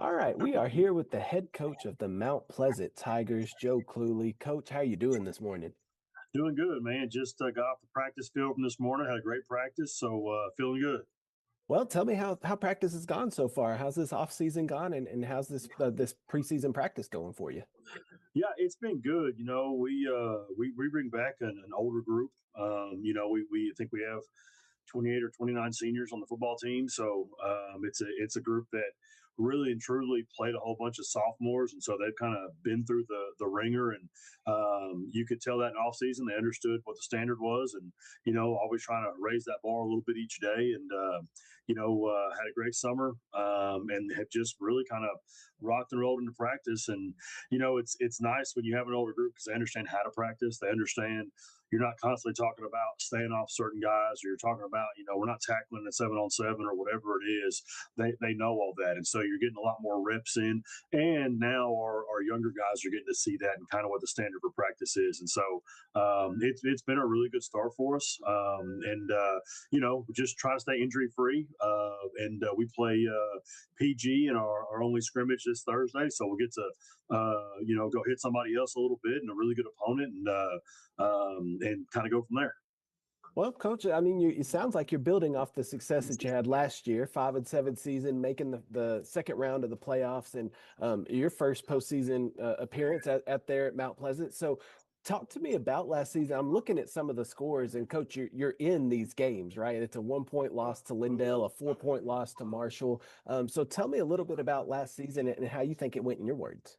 All right, we are here with the head coach of the Mount Pleasant Tigers, Joe Cluley. Coach, how you doing this morning? Doing good, man. Just got off the practice field from this morning. Had a great practice, so feeling good. Well, tell me how practice has gone so far. How's this off season gone, and how's this preseason practice going for you? Yeah, it's been good. We bring back an older group. We think we have 28 or 29 seniors on the football team. So it's a group that really and truly played a whole bunch of sophomores, and so they've kind of been through the ringer, and you could tell that in off season they understood what the standard was, and always trying to raise that bar a little bit each day, and had a great summer, and have just really kind of rocked and rolled into practice, and it's nice when you have an older group because they understand how to practice, they understand you're not constantly talking about staying off certain guys, or you're talking about, we're not tackling at 7-on-7 or whatever it is. They know all that. And so you're getting a lot more reps in. And now our younger guys are getting to see that and kind of what the standard for practice is. And so it's been a really good start for us. Just try to stay injury free. We play PG in our only scrimmage this Thursday. So we'll get to, go hit somebody else a little bit and a really good opponent. And kind of go from there. Well, Coach, I mean, it sounds like you're building off the success that you had last year, 5-7 season, making the second round of the playoffs, and your first postseason appearance at there at Mount Pleasant. So, talk to me about last season. I'm looking at some of the scores, and Coach, you're in these games, right? It's a 1 point loss to Lindale, a 4 point loss to Marshall. So, tell me a little bit about last season and how you think it went in your words.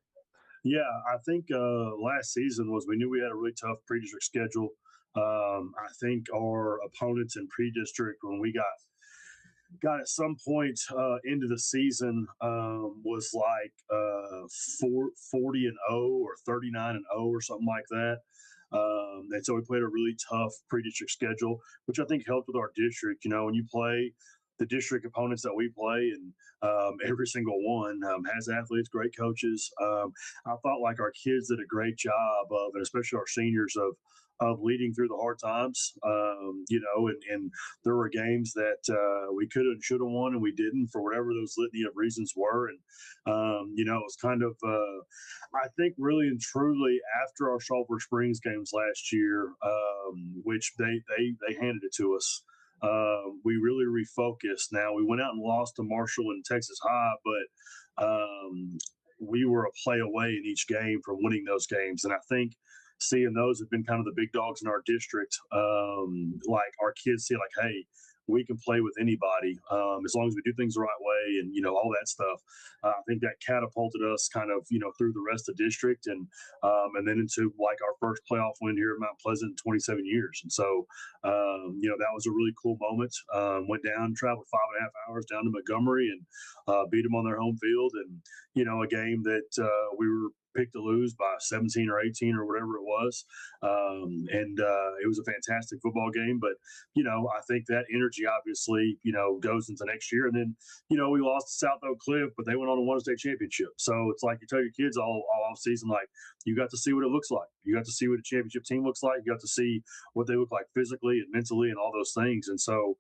Yeah, I think last season we knew we had a really tough pre-district schedule. I think our opponents in pre-district when we got at some point into the season was like 40-0 or 39-0 or something like that. And so we played a really tough pre-district schedule, which I think helped with our district. When you play the district opponents that we play, and every single one has athletes, great coaches. I thought like our kids did a great job of, and especially our seniors of leading through the hard times. And there were games that we could have and should have won, and we didn't for whatever those litany of reasons were. And it was kind of, I think, really and truly after our Sulphur Springs games last year, which they handed it to us. We really refocused. Now we went out and lost to Marshall and Texas High, but we were a play away in each game from winning those games. And I think seeing those have been kind of the big dogs in our district. Like our kids see, like, hey, we can play with anybody as long as we do things the right way, and all that stuff. I think that catapulted us kind of through the rest of the district, and then into like our first playoff win here at Mount Pleasant in 27 years. And so that was a really cool moment. Went down, traveled 5.5 hours down to Montgomery, and beat them on their home field, and a game that we were picked to lose by 17 or 18 or whatever it was. And it was a fantastic football game. But, I think that energy obviously, goes into next year. And then, we lost to South Oak Cliff, but they went on to win a state championship. So it's like you tell your kids all off season, like, you got to see what it looks like. You got to see what a championship team looks like. You got to see what they look like physically and mentally and all those things. And so,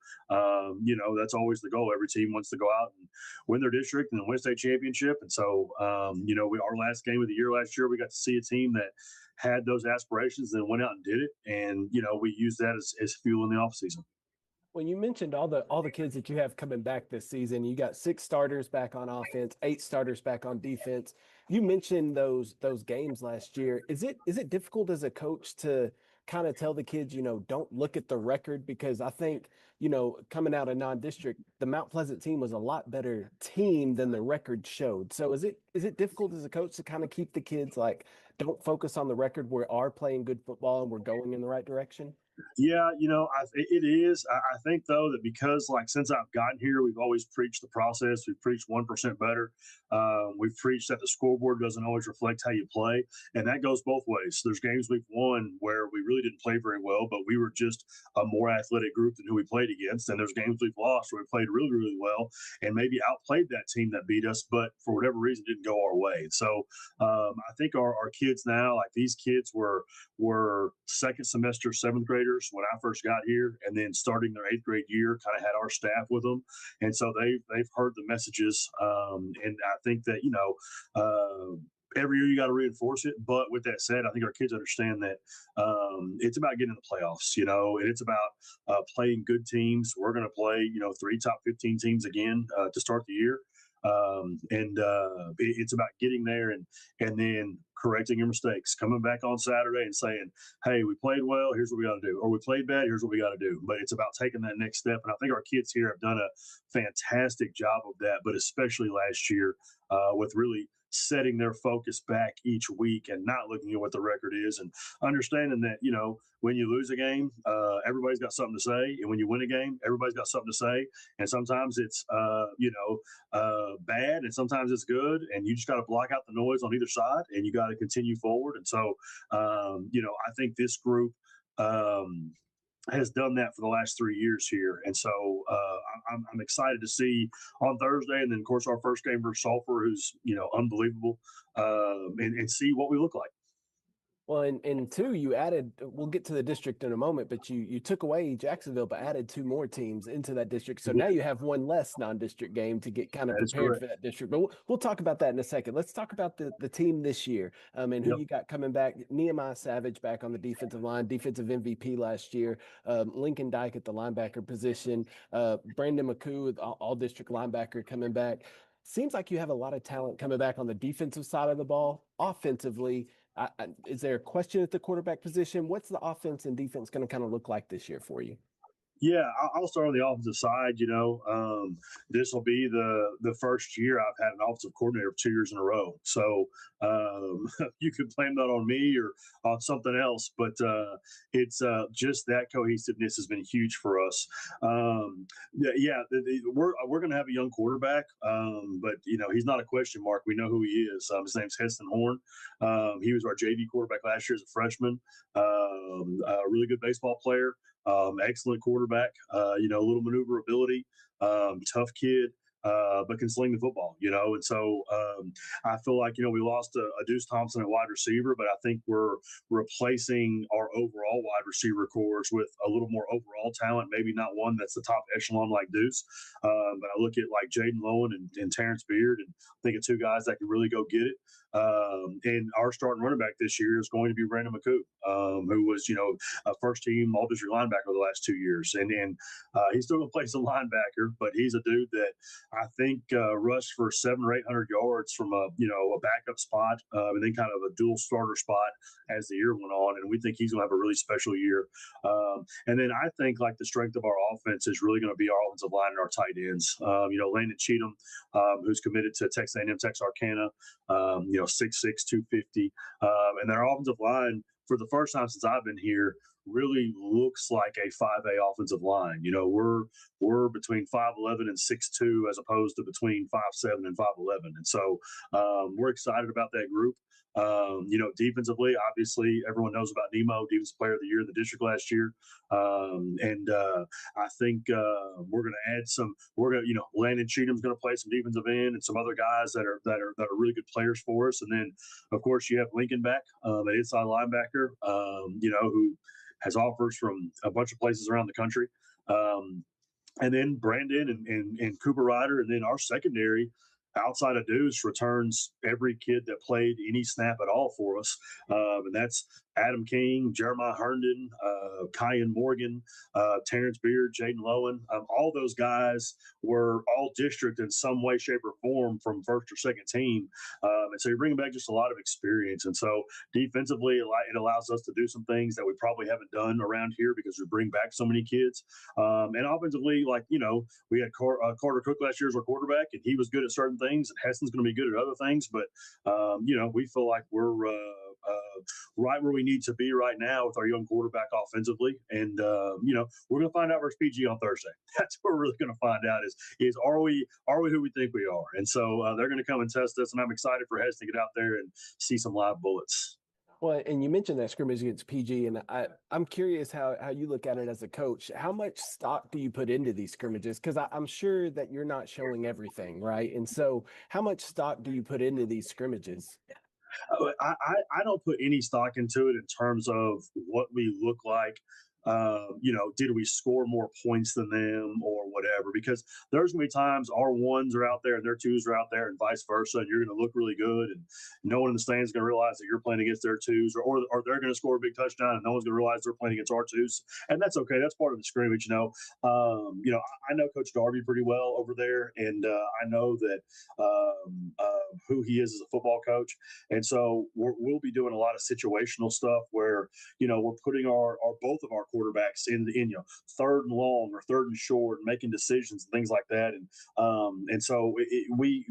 that's always the goal. Every team wants to go out and win their district and win a state championship. And so, our last game of the year last year, we got to see a team that had those aspirations and went out and did it. And, we used that as fuel in the offseason. When you mentioned all the kids that you have coming back this season, you got 6 starters back on offense, 8 starters back on defense. You mentioned those games last year. Is it difficult as a coach to kind of tell the kids, don't look at the record? Because I think, coming out of non-district, the Mount Pleasant team was a lot better team than the record showed. So is it difficult as a coach to kind of keep the kids like, don't focus on the record, we are playing good football and we're going in the right direction? Yeah, it is. I think though that because like since I've gotten here, we've always preached the process. We've preached 1% better. We've preached that the scoreboard doesn't always reflect how you play, and that goes both ways. There's games we've won where we really didn't play very well, but we were just a more athletic group than who we played against. And there's games we've lost where we played really, really well and maybe outplayed that team that beat us, but for whatever reason didn't go our way. So I think our kids now, like these kids were second semester 7th graders graders when I first got here, and then starting their 8th grade year, kind of had our staff with them, and so they've heard the messages, and I think that every year you got to reinforce it. But with that said, I think our kids understand that it's about getting in the playoffs, and it's about playing good teams. We're going to play, 3 top 15 teams again to start the year. It's about getting there and then correcting your mistakes, coming back on Saturday and saying, "Hey, we played well. Here's what we got to do," or "We played bad. Here's what we got to do." But it's about taking that next step, and I think our kids here have done a fantastic job of that. But especially last year, with really setting their focus back each week and not looking at what the record is and understanding that when you lose a game, everybody's got something to say, and when you win a game, everybody's got something to say, and sometimes it's bad, and sometimes it's good, and you just got to block out the noise on either side, and you got to continue forward. And so, I think this group. Has done that for the last 3 years here, and so I'm excited to see on Thursday, and then of course our first game versus Sulphur, who's unbelievable, and see what we look like. Well, and two, you added, we'll get to the district in a moment, but you took away Jacksonville, but added two more teams into that district. So now you have one less non-district game to get kind of That is prepared correct. for that district. But we'll talk about that in a second. Let's talk about the team this year, and who Yep. you got coming back. Nehemiah Savage back on the defensive line, defensive MVP last year. Lincoln Dyke at the linebacker position. Brandon McCoo, all district linebacker, coming back. Seems like you have a lot of talent coming back on the defensive side of the ball. Offensively, is there a question at the quarterback position? What's the offense and defense going to kind of look like this year for you? Yeah, I'll start on the offensive side. This will be the first year I've had an offensive coordinator 2 years in a row. So you could blame that on me or on something else, but it's just that cohesiveness has been huge for us. We're going to have a young quarterback, but he's not a question mark. We know who he is. His name's Heston Horn. He was our JV quarterback last year as a freshman. A really good baseball player. Excellent quarterback, a little maneuverability, tough kid, but can sling the football, And so I feel like, we lost a Deuce Thompson at wide receiver, but I think we're replacing our overall wide receiver cores with a little more overall talent, maybe not one that's the top echelon like Deuce. But I look at like Jaden Lowen and Terrence Beard and think of two guys that can really go get it. And our starting running back this year is going to be Brandon McCoo, who was, a first team all district linebacker the last 2 years. And he's still going to play some linebacker, but he's a dude that I think rushed for 700 or 800 yards from a backup spot, and then kind of a dual starter spot as the year went on. And we think he's going to have a really special year. And then I think like the strength of our offense is really going to be our offensive line and our tight ends. Landon Cheatham, who's committed to Texas A&M Texarkana, 6'6", 250, and their offensive line for the first time since I've been here really looks like a 5A offensive line. We're between 5'11" and 6'2", as opposed to between 5'7" and 5'11", and so we're excited about that group. Defensively, obviously, everyone knows about Nemo, Defensive Player of the Year in the district last year, I think we're going to add some. We're going to, Landon Cheatham's going to play some defensive end, and some other guys that are really good players for us. And then, of course, you have Lincoln back, an inside linebacker, who has offers from a bunch of places around the country. And then Brandon and Cooper Ryder, and then our secondary outside of Deuce returns every kid that played any snap at all for us. And that's Adam King, Jeremiah Herndon, Kyan Morgan, Terrence Beard, Jaden Lowen. All those guys were all district in some way, shape, or form from first or second team. And so you're bringing back just a lot of experience. And so defensively, it allows us to do some things that we probably haven't done around here because we bring back so many kids. And offensively, we had Carter Cook last year as our quarterback, and he was good at certain things, and Heston's going to be good at other things. But, we feel like we're right where we need to be right now with our young quarterback offensively. And, we're going to find out versus PG on Thursday. That's what we're really going to find out is are we who we think we are? And so they're going to come and test us, and I'm excited for Heston to get out there and see some live bullets. Well, and you mentioned that scrimmage against PG, and I'm curious how you look at it as a coach. How much stock do you put into these scrimmages? Because I'm sure that you're not showing everything, right? And so how much stock do you put into these scrimmages? I don't put any stock into it in terms of what we look like did we score more points than them or whatever? Because there's gonna be times our ones are out there and their twos are out there, and vice versa, and you're gonna look really good, and no one in the stands is gonna realize that you're playing against their twos, or they're gonna score a big touchdown, and no one's gonna realize they're playing against our twos, and that's okay. That's part of the scrimmage, I know Coach Darby pretty well over there, and I know that who he is as a football coach, and so we'll be doing a lot of situational stuff where we're putting our both of our quarterbacks in third and long or third and short, and making decisions and things like that, and so we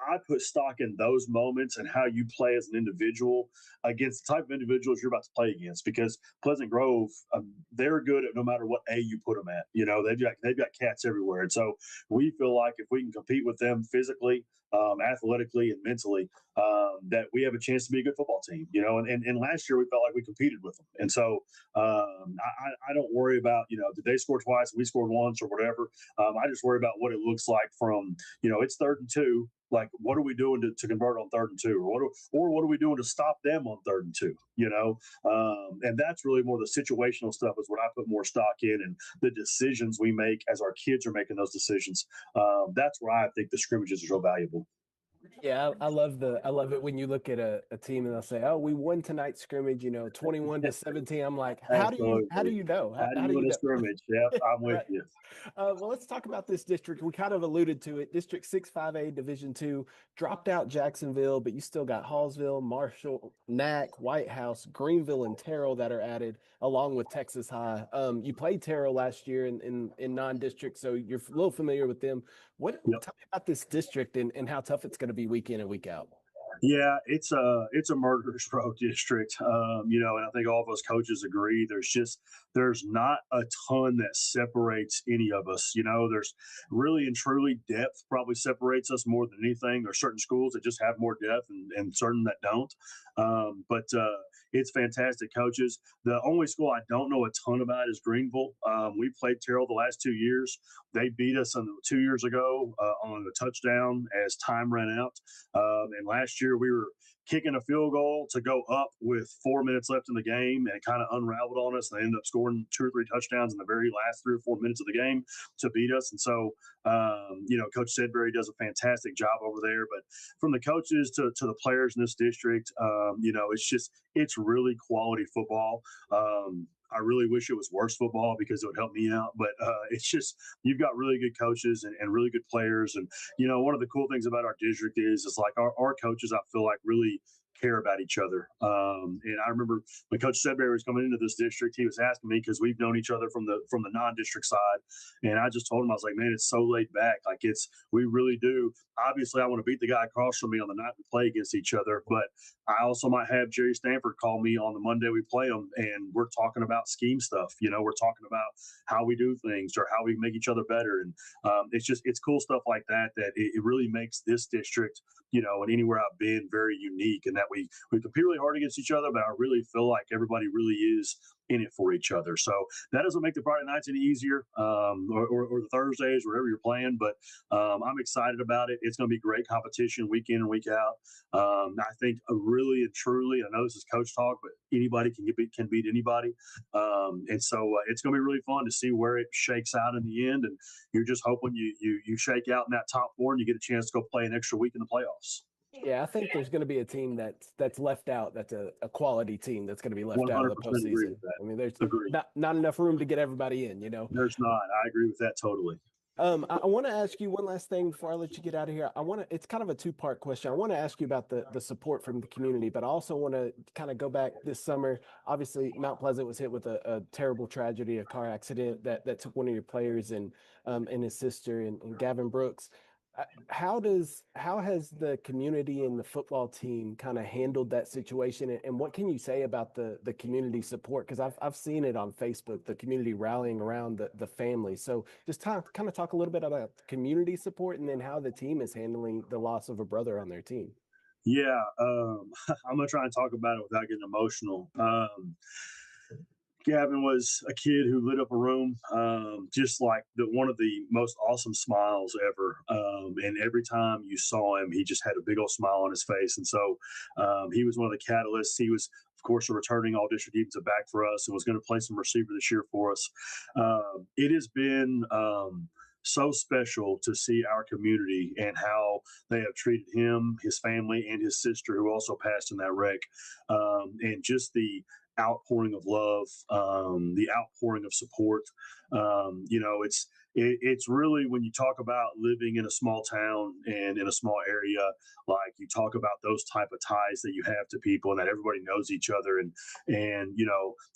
I put stock in those moments and how you play as an individual against the type of individuals you're about to play against. Because Pleasant Grove, they're good at no matter what A you put them at. They've got cats everywhere, and so we feel like if we can compete with them physically, athletically, and mentally, that we have a chance to be a good football team. And last year we felt like we competed with them, and so I don't worry about did they score twice and we scored once or whatever. I just worry about what it looks like from it's third and two. Like, what are we doing to convert on third and two, or what are we doing to stop them on third and two? And that's really more the situational stuff is what I put more stock in, and the decisions we make as our kids are making those decisions. That's where I think the scrimmages are so valuable. Yeah, I love it when you look at a team and they'll say, "Oh, we won tonight's scrimmage, 21-17." I'm like, how do Absolutely. you know? How do How you do win you a know? scrimmage? Yep, I'm with Right. you. Well, let's talk about this district. We kind of alluded to it. District 6-5A Division Two dropped out Jacksonville, but you still got Hallsville, Marshall, Knack, White House, Greenville, and Terrell that are added, along with Texas High. You played Terrell last year in non-district, so you're a little familiar with them. Yep. Tell me about this district and how tough it's going to be week in and week out. Yeah, it's a murderer's row district, and I think all of us coaches agree. There's not a ton that separates any of us. There's really and truly depth probably separates us more than anything. There's certain schools that just have more depth, and certain that don't. But it's fantastic coaches. The only school I don't know a ton about is Greenville. We played Terrell the last 2 years. They beat us 2 years ago on a touchdown as time ran out. And last year we were kicking a field goal to go up with 4 minutes left in the game, and it kind of unraveled on us. And they ended up scoring 2 or 3 touchdowns in the very last 3 or 4 minutes of the game to beat us. And so, Coach Sedbury does a fantastic job over there. But from the coaches to the players in this district, it's really quality football. I really wish it was worse football because it would help me out. But it's just you've got really good coaches and really good players. And one of the cool things about our district is it's like our coaches, I feel like, really care about each other. And I remember when Coach Sedbury was coming into this district, he was asking me because we've known each other from the non-district side, and I just told him I was like, man, it's so laid back. Like we really do. Obviously, I want to beat the guy across from me on the night we play against each other, but I also might have Jerry Stanford call me on the Monday we play them, and we're talking about scheme stuff. We're talking about how we do things or how we make each other better, and it's cool stuff like that it really makes this district, and anywhere I've been, very unique, and that we compete really hard against each other, but I really feel like everybody really is in it for each other. So that doesn't make the Friday nights any easier, or the Thursdays, wherever you're playing. But I'm excited about it. It's going to be great competition week in and week out. I think really and truly, I know this is coach talk, but anybody can beat anybody, and so it's going to be really fun to see where it shakes out in the end. And you're just hoping you shake out in that top four and you get a chance to go play an extra week in the playoffs. Yeah, I think there's going to be a team that's left out. That's a quality team that's going to be left out of the 100% agree postseason. with that. I mean, there's Agree. not enough room to get everybody in. There's not. I agree with that totally. I want to ask you one last thing before I let you get out of here. It's kind of a two-part question. I want to ask you about the support from the community, but I also want to kind of go back this summer. Obviously, Mount Pleasant was hit with a terrible tragedy, a car accident that took one of your players and his sister and Gavin Brooks. How has the community and the football team kind of handled that situation, and what can you say about the community support? Because I've seen it on Facebook, the community rallying around the family. So just kind of talk a little bit about community support and then how the team is handling the loss of a brother on their team. Yeah, I'm gonna try and talk about it without getting emotional. Gavin was a kid who lit up a room, just like one of the most awesome smiles ever. And every time you saw him, he just had a big old smile on his face. And so he was one of the catalysts. He was, of course, a returning all district defensive back for us and was going to play some receiver this year for us. It has been so special to see our community and how they have treated him, his family, and his sister, who also passed in that wreck. And just the outpouring of love, the outpouring of support. It's really, when you talk about living in a small town and in a small area, like you talk about those type of ties that you have to people and that everybody knows each other. And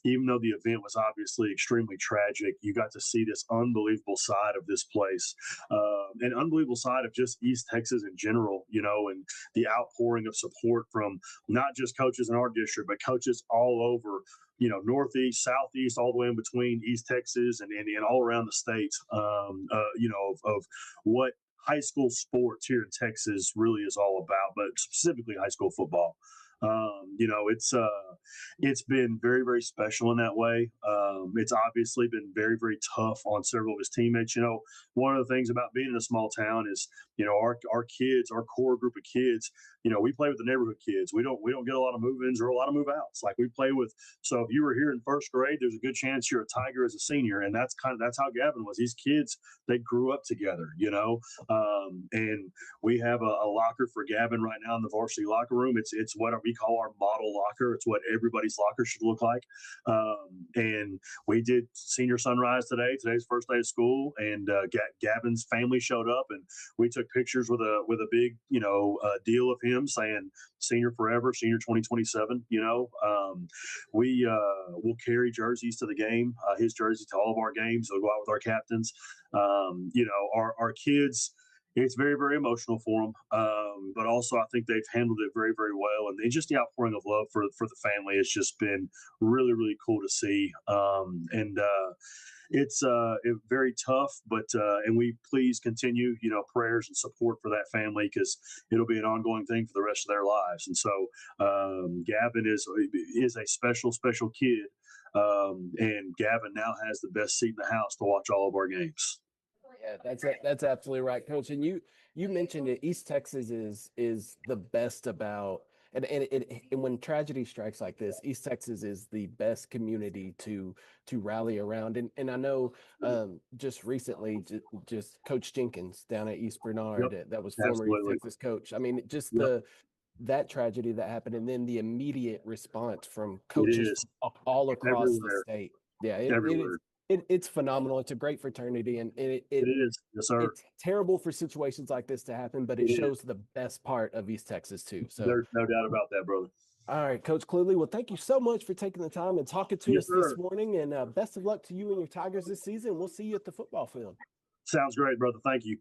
even though the event was obviously extremely tragic, you got to see this unbelievable side of this place, an unbelievable side of just East Texas in general, and the outpouring of support from not just coaches in our district, but coaches all over, northeast, southeast, all the way in between East Texas and all around the state, of what high school sports here in Texas really is all about, but specifically high school football. It's been very, very special in that way. It's obviously been very, very tough on several of his teammates. One of the things about being in a small town is, our kids, our core group of kids, we play with the neighborhood kids. We don't get a lot of move-ins or a lot of move-outs. Like we play with. So if you were here in first grade, there's a good chance you're a Tiger as a senior, and that's how Gavin was. These kids, they grew up together, and we have a locker for Gavin right now in the varsity locker room. It's what we call our model locker. It's what everybody's locker should look like. And we did senior sunrise today. Today's first day of school, and Gavin's family showed up, and we took pictures with a big deal of him saying "Senior Forever," Senior 2027. We will carry jerseys to the game, his jersey to all of our games. We'll go out with our captains. Our kids, it's very, very emotional for them. But also, I think they've handled it very, very well. And just the outpouring of love for the family has just been really, really cool to see. It's very tough, but and we please continue, prayers and support for that family, because it'll be an ongoing thing for the rest of their lives. And so Gavin is a special, special kid. And Gavin now has the best seat in the house to watch all of our games. Yeah, that's absolutely right, Coach. And you mentioned it. East Texas is the best about, and when tragedy strikes like this, East Texas is the best community to rally around. And I know just recently, just Coach Jenkins down at East Yep, Bernard, that was former East absolutely. Texas coach. I mean, just Yep, that tragedy that happened, and then the immediate response from it coaches is all across the everywhere, state. Yeah, it is. everywhere. It's phenomenal. It's a great fraternity, and It is, yes, sir. it's terrible for situations like this to happen, but it It is. shows the best part of East Texas too. So, There's no doubt about that, brother. all right, Coach Cluley. Well, thank you so much for taking the time and talking to Yes, us this sir. morning, and best of luck to you and your Tigers this season. We'll see you at the football field. Sounds great, brother. Thank you.